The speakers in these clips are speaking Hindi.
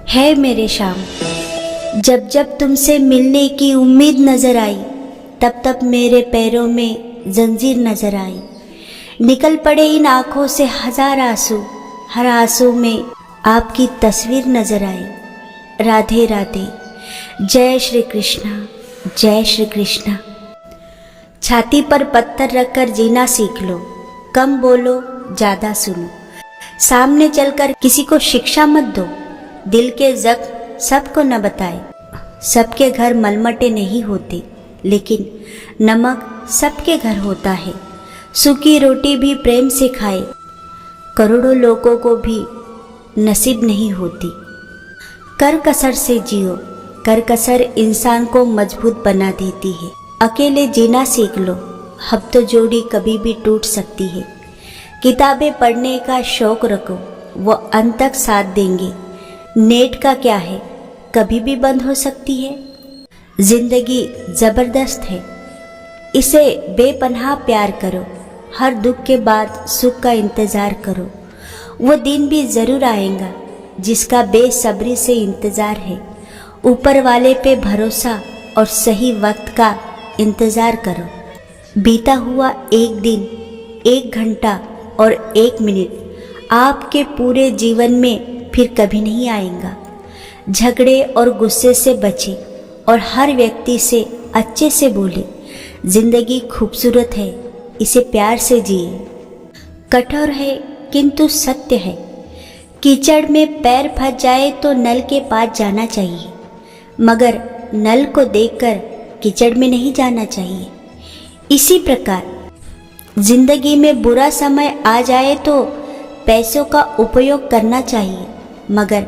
है मेरे शाम, जब जब तुमसे मिलने की उम्मीद नजर आई, तब तब मेरे पैरों में जंजीर नजर आई। निकल पड़े इन आँखों से हजार आंसू, हर आंसू में आपकी तस्वीर नजर आई। राधे राधे, जय श्री कृष्णा, जय श्री कृष्णा। छाती पर पत्थर रखकर जीना सीख लो, कम बोलो ज़्यादा सुनो। सामने चलकर किसी को शिक्षा मत दो, दिल के जख्म सबको न बताए। सबके घर मलमटे नहीं होते, लेकिन नमक सबके घर होता है। सूखी रोटी भी प्रेम से खाए, करोड़ों लोगों को भी नसीब नहीं होती। कर कसर से जियो, कर कसर इंसान को मजबूत बना देती है। अकेले जीना सीख लो, अब तो जोड़ी कभी भी टूट सकती है। किताबें पढ़ने का शौक रखो, वो अंत तक साथ देंगे। नेट का क्या है, कभी भी बंद हो सकती है। जिंदगी ज़बरदस्त है, इसे बेपनाह प्यार करो। हर दुख के बाद सुख का इंतज़ार करो। वो दिन भी ज़रूर आएगा जिसका बेसब्री से इंतज़ार है। ऊपर वाले पे भरोसा और सही वक्त का इंतज़ार करो। बीता हुआ एक दिन, एक घंटा और एक मिनट आपके पूरे जीवन में फिर कभी नहीं आएगा। झगड़े और गुस्से से बचे और हर व्यक्ति से अच्छे से बोले। जिंदगी खूबसूरत है, इसे प्यार से जिए। कठोर है किंतु सत्य है, कीचड़ में पैर फंस जाए तो नल के पास जाना चाहिए, मगर नल को देखकर कीचड़ में नहीं जाना चाहिए। इसी प्रकार जिंदगी में बुरा समय आ जाए तो पैसों का उपयोग करना चाहिए, मगर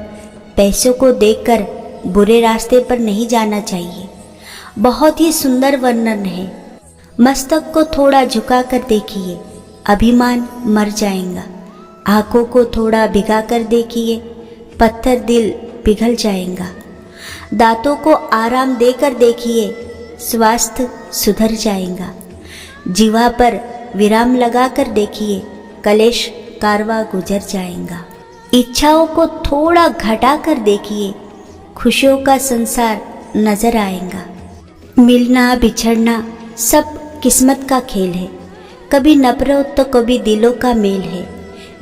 पैसों को देखकर बुरे रास्ते पर नहीं जाना चाहिए। बहुत ही सुंदर वर्णन है। मस्तक को थोड़ा झुका कर देखिए, अभिमान मर जाएगा। आंखों को थोड़ा भिगा कर देखिए, पत्थर दिल पिघल जाएगा। दांतों को आराम देकर देखिए, स्वास्थ्य सुधर जाएगा। जीवा पर विराम लगाकर देखिए, कलेश कारवा गुजर जाएगा। इच्छाओं को थोड़ा घटा कर देखिए, खुशियों का संसार नजर आएगा। मिलना बिछड़ना सब किस्मत का खेल है, कभी नफरत तो कभी दिलों का मेल है।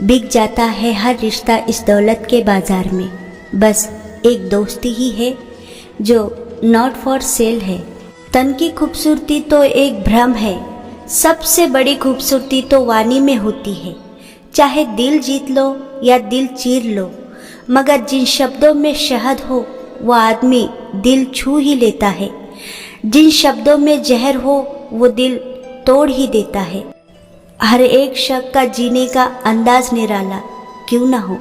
बिक जाता है हर रिश्ता इस दौलत के बाजार में, बस एक दोस्ती ही है जो नॉट फॉर सेल है। तन की खूबसूरती तो एक भ्रम है, सबसे बड़ी खूबसूरती तो वाणी में होती है। चाहे दिल जीत लो या दिल चीर लो, मगर जिन शब्दों में शहद हो वो आदमी दिल छू ही लेता है। जिन शब्दों में जहर हो वो दिल तोड़ ही देता है। हर एक शख्स का जीने का अंदाज निराला क्यों ना हो,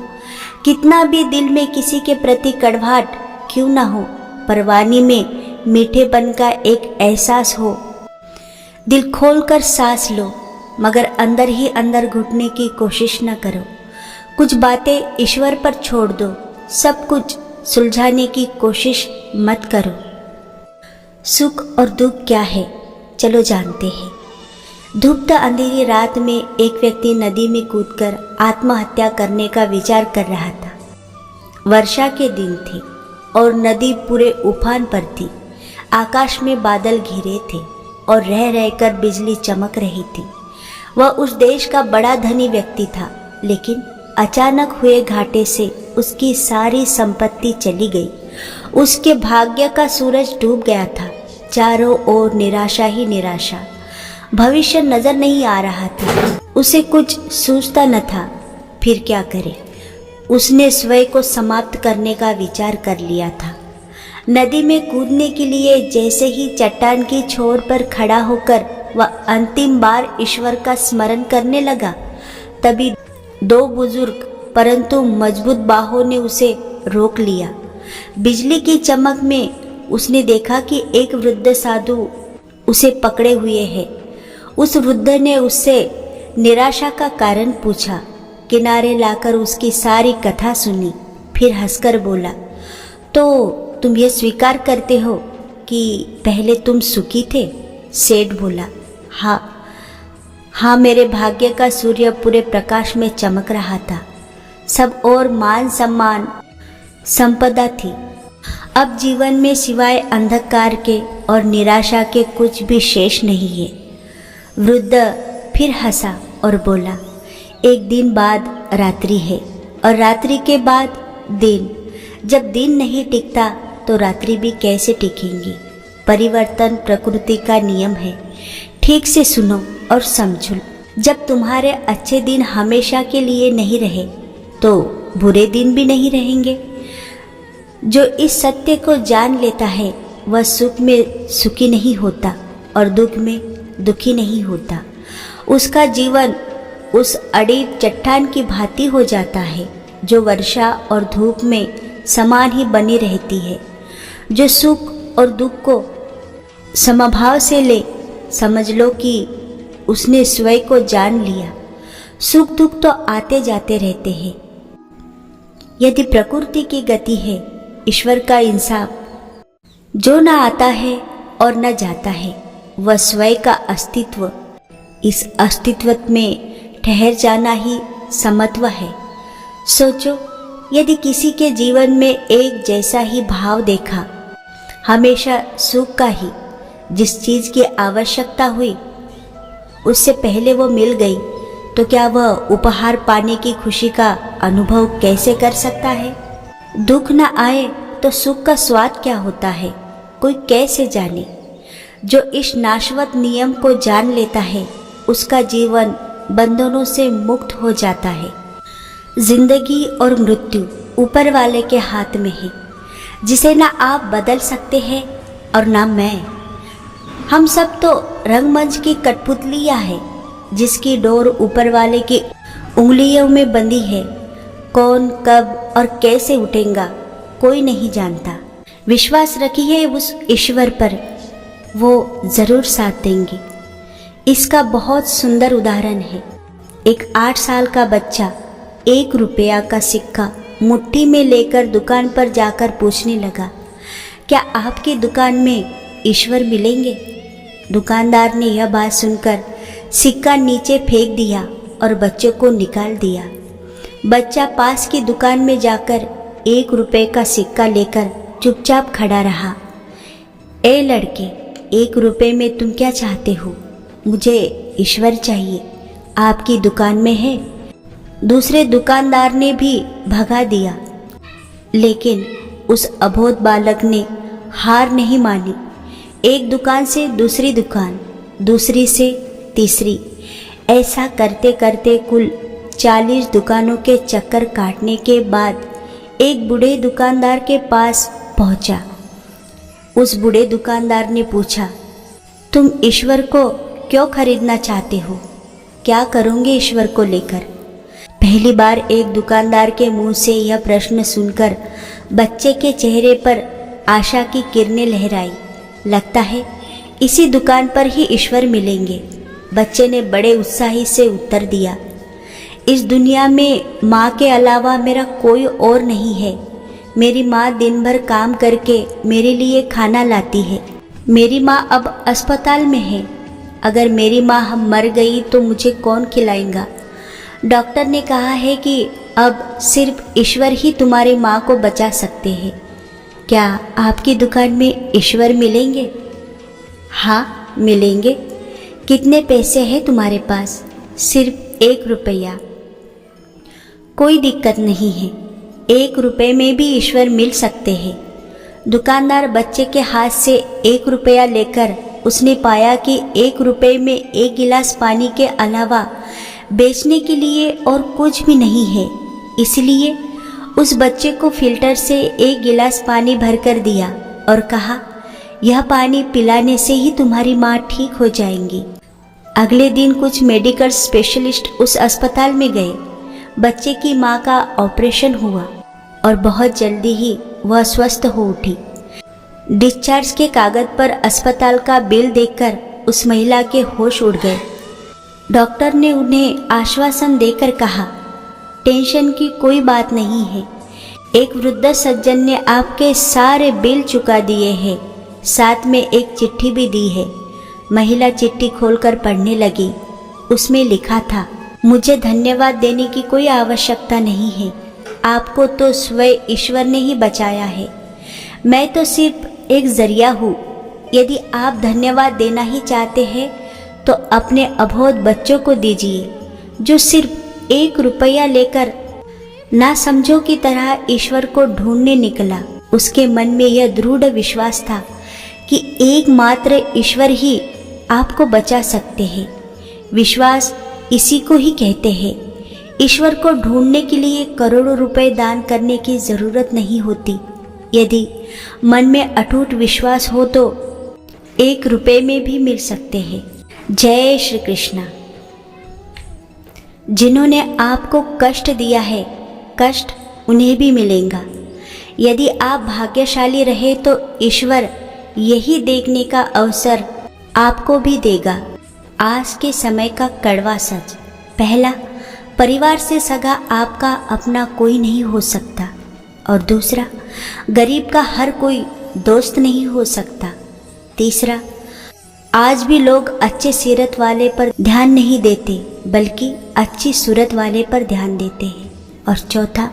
कितना भी दिल में किसी के प्रति कड़वाहट क्यों ना हो, पर वाणी में मीठेपन का एक एहसास हो। दिल खोलकर सांस लो, मगर अंदर ही अंदर घुटने की कोशिश न करो। कुछ बातें ईश्वर पर छोड़ दो, सब कुछ सुलझाने की कोशिश मत करो। सुख और दुख क्या है, चलो जानते हैं। धूप अंधेरी रात में एक व्यक्ति नदी में कूदकर आत्महत्या करने का विचार कर रहा था। वर्षा के दिन थे और नदी पूरे उफान पर थी। आकाश में बादल घिरे थे और रह रहकर बिजली चमक रही थी। वह उस देश का बड़ा धनी व्यक्ति था, लेकिन अचानक हुए घाटे से उसकी सारी संपत्ति चली गई। उसके भाग्य का सूरज डूब गया था। चारों ओर निराशा ही निराशा, भविष्य नजर नहीं आ रहा था। उसे कुछ सूझता न था, फिर क्या करे। उसने स्वयं को समाप्त करने का विचार कर लिया था। नदी में कूदने के लिए जैसे ही चट्टान की छोर पर खड़ा होकर वह अंतिम बार ईश्वर का स्मरण करने लगा, तभी दो बुजुर्ग परंतु मजबूत बाहों ने उसे रोक लिया। बिजली की चमक में उसने देखा कि एक वृद्ध साधु उसे पकड़े हुए है। उस वृद्ध ने उससे निराशा का कारण पूछा, किनारे लाकर उसकी सारी कथा सुनी, फिर हंसकर बोला, तो तुम ये स्वीकार करते हो कि पहले तुम सुखी थे? सेठ बोला, हाँ, मेरे भाग्य का सूर्य पूरे प्रकाश में चमक रहा था। सब और मान सम्मान, संपदा थी। अब जीवन में सिवाय अंधकार के और निराशा के कुछ भी शेष नहीं है। वृद्ध फिर हंसा और बोला, एक दिन बाद रात्रि है और रात्रि के बाद दिन। जब दिन नहीं टिकता तो रात्रि भी कैसे टिकेंगी। परिवर्तन प्रकृति का नियम है। ठीक से सुनो और समझो। जब तुम्हारे अच्छे दिन हमेशा के लिए नहीं रहे तो बुरे दिन भी नहीं रहेंगे। जो इस सत्य को जान लेता है वह सुख में सुखी नहीं होता और दुख में दुखी नहीं होता। उसका जीवन उस अड़िग चट्टान की भांति हो जाता है जो वर्षा और धूप में समान ही बनी रहती है। जो सुख और दुख को समभाव से ले, समझ लो कि उसने स्वयं को जान लिया। सुख दुख तो आते जाते रहते हैं। यदि प्रकृति की गति है, ईश्वर का इंसाफ, जो न आता है और न जाता है वह स्वयं का अस्तित्व, इस अस्तित्व में ठहर जाना ही समत्व है। सोचो, यदि किसी के जीवन में एक जैसा ही भाव देखा, हमेशा सुख का ही, जिस चीज की आवश्यकता हुई उससे पहले वो मिल गई, तो क्या वह उपहार पाने की खुशी का अनुभव कैसे कर सकता है। दुख न आए तो सुख का स्वाद क्या होता है, कोई कैसे जाने। जो इस नाशवत नियम को जान लेता है उसका जीवन बंधनों से मुक्त हो जाता है। जिंदगी और मृत्यु ऊपर वाले के हाथ में है, जिसे ना आप बदल सकते हैं और ना मैं। हम सब तो रंगमंच की कठपुतलियां हैं जिसकी डोर ऊपर वाले की उंगलियों में बंधी है। कौन कब और कैसे उठेगा कोई नहीं जानता। विश्वास रखिए उस ईश्वर पर, वो जरूर साथ देंगे। इसका बहुत सुंदर उदाहरण है। एक 8 साल का बच्चा 1 रुपया का सिक्का मुट्ठी में लेकर दुकान पर जाकर पूछने लगा, क्या आपकी दुकान में ईश्वर मिलेंगे। दुकानदार ने यह बात सुनकर सिक्का नीचे फेंक दिया और बच्चे को निकाल दिया। बच्चा पास की दुकान में जाकर 1 रुपये का सिक्का लेकर चुपचाप खड़ा रहा। ए लड़के, 1 रुपये में तुम क्या चाहते हो। मुझे ईश्वर चाहिए, आपकी दुकान में है। दूसरे दुकानदार ने भी भगा दिया, लेकिन उस अबोध बालक ने हार नहीं मानी। एक दुकान से दूसरी दुकान, दूसरी से तीसरी, ऐसा करते करते कुल 40 दुकानों के चक्कर काटने के बाद एक बूढ़े दुकानदार के पास पहुंचा। उस बूढ़े दुकानदार ने पूछा, तुम ईश्वर को क्यों खरीदना चाहते हो, क्या करोगे ईश्वर को लेकर। पहली बार एक दुकानदार के मुंह से यह प्रश्न सुनकर बच्चे के चेहरे पर आशा की किरणें लहराई। लगता है इसी दुकान पर ही ईश्वर मिलेंगे। बच्चे ने बड़े उत्साही से उत्तर दिया, इस दुनिया में माँ के अलावा मेरा कोई और नहीं है। मेरी माँ दिन भर काम करके मेरे लिए खाना लाती है। मेरी माँ अब अस्पताल में है। अगर मेरी माँ मर गई तो मुझे कौन खिलाएगा। डॉक्टर ने कहा है कि अब सिर्फ ईश्वर ही तुम्हारी माँ को बचा सकते हैं। क्या आपकी दुकान में ईश्वर मिलेंगे। हाँ मिलेंगे। कितने पैसे हैं तुम्हारे पास। सिर्फ 1 रुपया। कोई दिक्कत नहीं है, 1 रुपये में भी ईश्वर मिल सकते हैं। दुकानदार बच्चे के हाथ से 1 रुपया लेकर उसने पाया कि 1 रुपये में 1 गिलास पानी के अलावा बेचने के लिए और कुछ भी नहीं है। इसलिए उस बच्चे को फिल्टर से 1 गिलास पानी भरकर दिया और कहा, यह पानी पिलाने से ही तुम्हारी माँ ठीक हो जाएंगी। अगले दिन कुछ मेडिकल स्पेशलिस्ट उस अस्पताल में गए। बच्चे की माँ का ऑपरेशन हुआ और बहुत जल्दी ही वह स्वस्थ हो उठी। डिस्चार्ज के कागज पर अस्पताल का बिल देखकर उस महिला के होश उड़ गए। डॉक्टर ने उन्हें आश्वासन देकर कहा, टेंशन की कोई बात नहीं है। एक वृद्ध सज्जन ने आपके सारे बिल चुका दिए हैं, साथ में एक चिट्ठी भी दी है। महिला चिट्ठी खोलकर पढ़ने लगी। उसमें लिखा था, मुझे धन्यवाद देने की कोई आवश्यकता नहीं है। आपको तो स्वयं ईश्वर ने ही बचाया है। मैं तो सिर्फ एक जरिया हूँ। यदि आप धन्यवाद देना ही चाहते हैं तो अपने अबोध बच्चों को दीजिए, जो सिर्फ 1 रुपया लेकर ना समझो की तरह ईश्वर को ढूंढने निकला। उसके मन में यह दृढ़ विश्वास था कि एकमात्र ईश्वर ही आपको बचा सकते हैं। विश्वास इसी को ही कहते हैं। ईश्वर को ढूंढने के लिए करोड़ों रुपए दान करने की जरूरत नहीं होती। यदि मन में अटूट विश्वास हो तो 1 रुपए में भी मिल सकते हैं। जय श्री कृष्ण। जिन्होंने आपको कष्ट दिया है, कष्ट उन्हें भी मिलेगा। यदि आप भाग्यशाली रहे तो ईश्वर यही देखने का अवसर आपको भी देगा। आज के समय का कड़वा सच। पहला, परिवार से सगा आपका अपना कोई नहीं हो सकता। और दूसरा, गरीब का हर कोई दोस्त नहीं हो सकता। तीसरा, आज भी लोग अच्छे सीरत वाले पर ध्यान नहीं देते, बल्कि अच्छी सूरत वाले पर ध्यान देते हैं। और चौथा,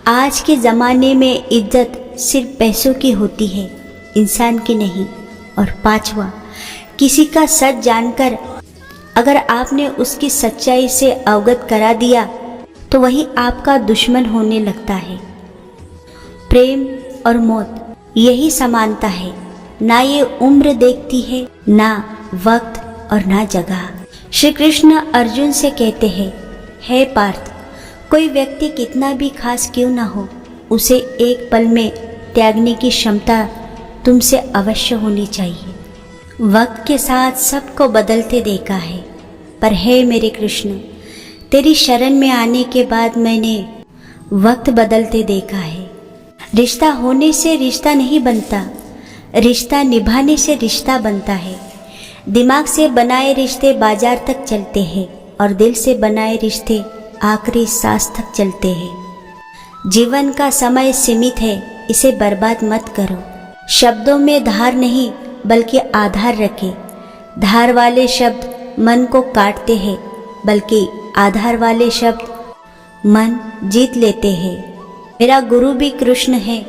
आज के ज़माने में इज्जत सिर्फ पैसों की होती है, इंसान की नहीं। और पांचवा, किसी का सच जानकर अगर आपने उसकी सच्चाई से अवगत करा दिया तो वही आपका दुश्मन होने लगता है। प्रेम और मौत यही समानता है। ना ये उम्र देखती है, ना वक्त और ना जगह। श्री कृष्ण अर्जुन से कहते हैं, हे पार्थ, कोई व्यक्ति कितना भी खास क्यों ना हो, उसे एक पल में त्यागने की क्षमता तुमसे अवश्य होनी चाहिए। वक्त के साथ सबको बदलते देखा है, पर हे मेरे कृष्ण, तेरी शरण में आने के बाद मैंने वक्त बदलते देखा है। रिश्ता होने से रिश्ता नहीं बनता, रिश्ता निभाने से रिश्ता बनता है। दिमाग से बनाए रिश्ते बाजार तक चलते हैं और दिल से बनाए रिश्ते आखिरी सांस तक चलते हैं। जीवन का समय सीमित है, इसे बर्बाद मत करो। शब्दों में धार नहीं बल्कि आधार रखे। धार वाले शब्द मन को काटते हैं, बल्कि आधार वाले शब्द मन जीत लेते हैं। मेरा गुरु भी कृष्ण है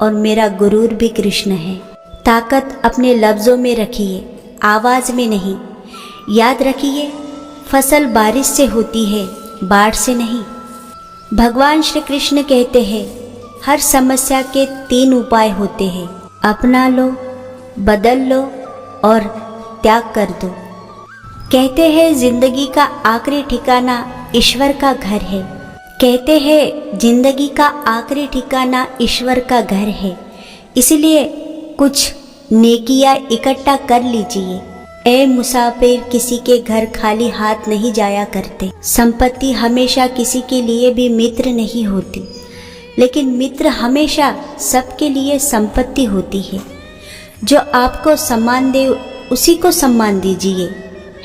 और मेरा गुरूर भी कृष्ण है। ताकत अपने लफ्ज़ों में रखिए, आवाज़ में नहीं। याद रखिए, फसल बारिश से होती है, बाढ़ से नहीं। भगवान श्री कृष्ण कहते हैं, हर समस्या के 3 उपाय होते हैं, अपना लो, बदल लो और त्याग कर दो। कहते हैं जिंदगी का आखिरी ठिकाना ईश्वर का घर है। कहते हैं जिंदगी का आखिरी ठिकाना ईश्वर का घर है। इसलिए कुछ नेकियां इकट्ठा कर लीजिए। ए मुसाफिर, किसी के घर खाली हाथ नहीं जाया करते। संपत्ति हमेशा किसी के लिए भी मित्र नहीं होती, लेकिन मित्र हमेशा सबके लिए संपत्ति होती है। जो आपको सम्मान दे उसी को सम्मान दीजिए।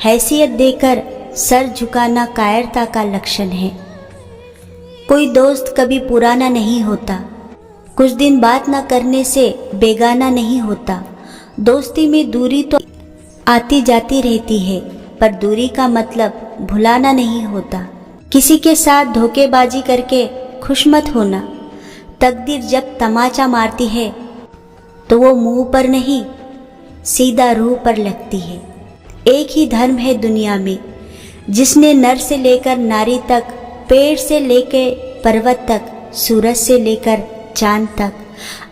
हैसियत देकर सर झुकाना कायरता का लक्षण है। कोई दोस्त कभी पुराना नहीं होता। कुछ दिन बात न करने से बेगाना नहीं होता। दोस्ती में दूरी तो आती जाती रहती है, पर दूरी का मतलब भुलाना नहीं होता। किसी के साथ धोखेबाजी करके खुश मत होना। तकदीर जब तमाचा मारती है तो वो मुंह पर नहीं, सीधा रूह पर लगती है। एक ही धर्म है दुनिया में, जिसने नर से लेकर नारी तक, पेड़ से लेकर पर्वत तक, सूरज से लेकर चांद तक,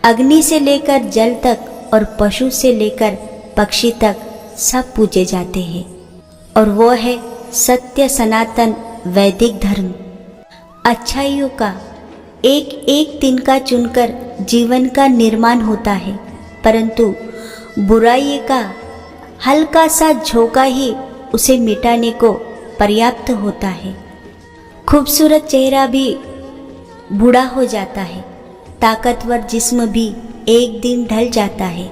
अग्नि से लेकर जल तक और पशु से लेकर पक्षी तक सब पूजे जाते हैं। और वो है सत्य सनातन वैदिक धर्म। अच्छाइयों का एक एक तिनका चुनकर जीवन का निर्माण होता है, परंतु बुराई का हल्का सा झोंका ही उसे मिटाने को पर्याप्त होता है। खूबसूरत चेहरा भी बूढ़ा हो जाता है, ताकतवर जिस्म भी एक दिन ढल जाता है,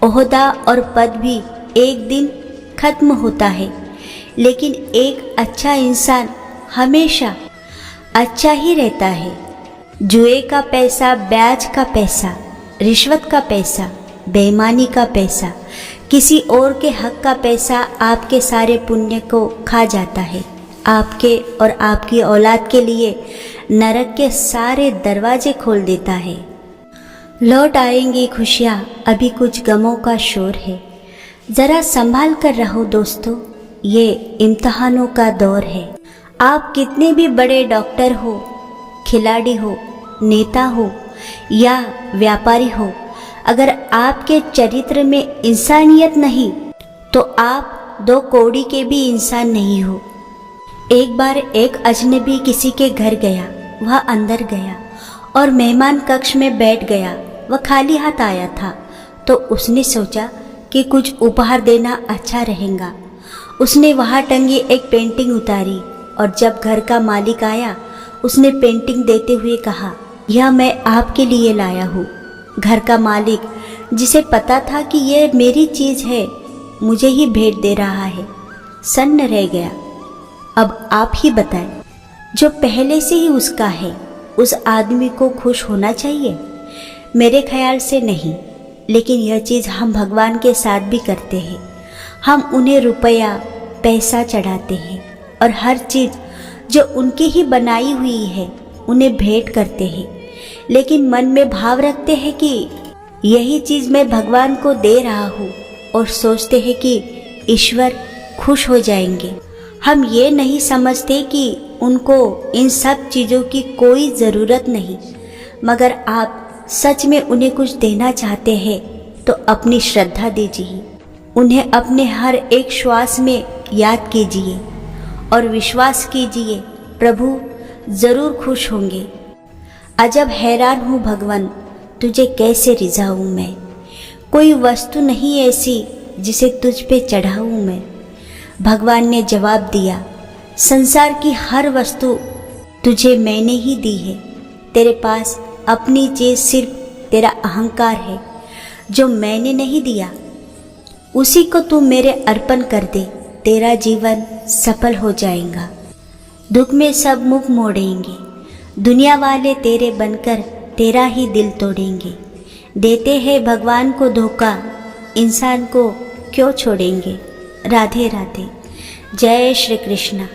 ओहदा और पद भी एक दिन खत्म होता है, लेकिन एक अच्छा इंसान हमेशा अच्छा ही रहता है। जुए का पैसा, ब्याज का पैसा, रिश्वत का पैसा, बेईमानी का पैसा, किसी और के हक का पैसा आपके सारे पुण्य को खा जाता है। आपके और आपकी औलाद के लिए नरक के सारे दरवाजे खोल देता है। लौट आएंगी खुशियाँ, अभी कुछ गमों का शोर है। ज़रा संभाल कर रहो दोस्तों, ये इम्तहानों का दौर है। आप कितने भी बड़े डॉक्टर हो, खिलाड़ी हो, नेता हो या व्यापारी हो, अगर आपके चरित्र में इंसानियत नहीं तो आप 2 कौड़ी के भी इंसान नहीं हो। एक बार एक अजनबी किसी के घर गया, वह अंदर गया और मेहमान कक्ष में बैठ गया। वह खाली हाथ आया था तो उसने सोचा कि कुछ उपहार देना अच्छा रहेगा। उसने वहाँ टंगी एक पेंटिंग उतारी और जब घर का मालिक आया उसने पेंटिंग देते हुए कहा, यह मैं आपके लिए लाया हूँ। घर का मालिक, जिसे पता था कि यह मेरी चीज़ है, मुझे ही भेंट दे रहा है, सन्न रह गया। अब आप ही बताएं, जो पहले से ही उसका है, उस आदमी को खुश होना चाहिए? मेरे ख्याल से नहीं, लेकिन यह चीज़ हम भगवान के साथ भी करते हैं। हम उन्हें रुपया, पैसा चढ़ाते हैं और हर चीज़ जो उनकी ही बनाई हुई है उन्हें भेंट करते हैं, लेकिन मन में भाव रखते हैं कि यही चीज़ मैं भगवान को दे रहा हूँ और सोचते हैं कि ईश्वर खुश हो जाएंगे। हम ये नहीं समझते कि उनको इन सब चीज़ों की कोई ज़रूरत नहीं, मगर आप सच में उन्हें कुछ देना चाहते हैं तो अपनी श्रद्धा दीजिए। उन्हें अपने हर एक श्वास में याद कीजिए और विश्वास कीजिए, प्रभु ज़रूर खुश होंगे। अजब हैरान हूँ भगवान, तुझे कैसे रिझाऊँ मैं। कोई वस्तु नहीं ऐसी जिसे तुझ पे चढ़ाऊँ मैं। भगवान ने जवाब दिया, संसार की हर वस्तु तुझे मैंने ही दी है। तेरे पास अपनी चीज़ सिर्फ तेरा अहंकार है, जो मैंने नहीं दिया उसी को तू मेरे अर्पण कर दे, तेरा जीवन सफल हो जाएगा। दुख में सब मुख मोड़ेंगे, दुनिया वाले तेरे बनकर तेरा ही दिल तोड़ेंगे। देते हैं भगवान को धोखा, इंसान को क्यों छोड़ेंगे। राधे राधे। जय श्री कृष्ण।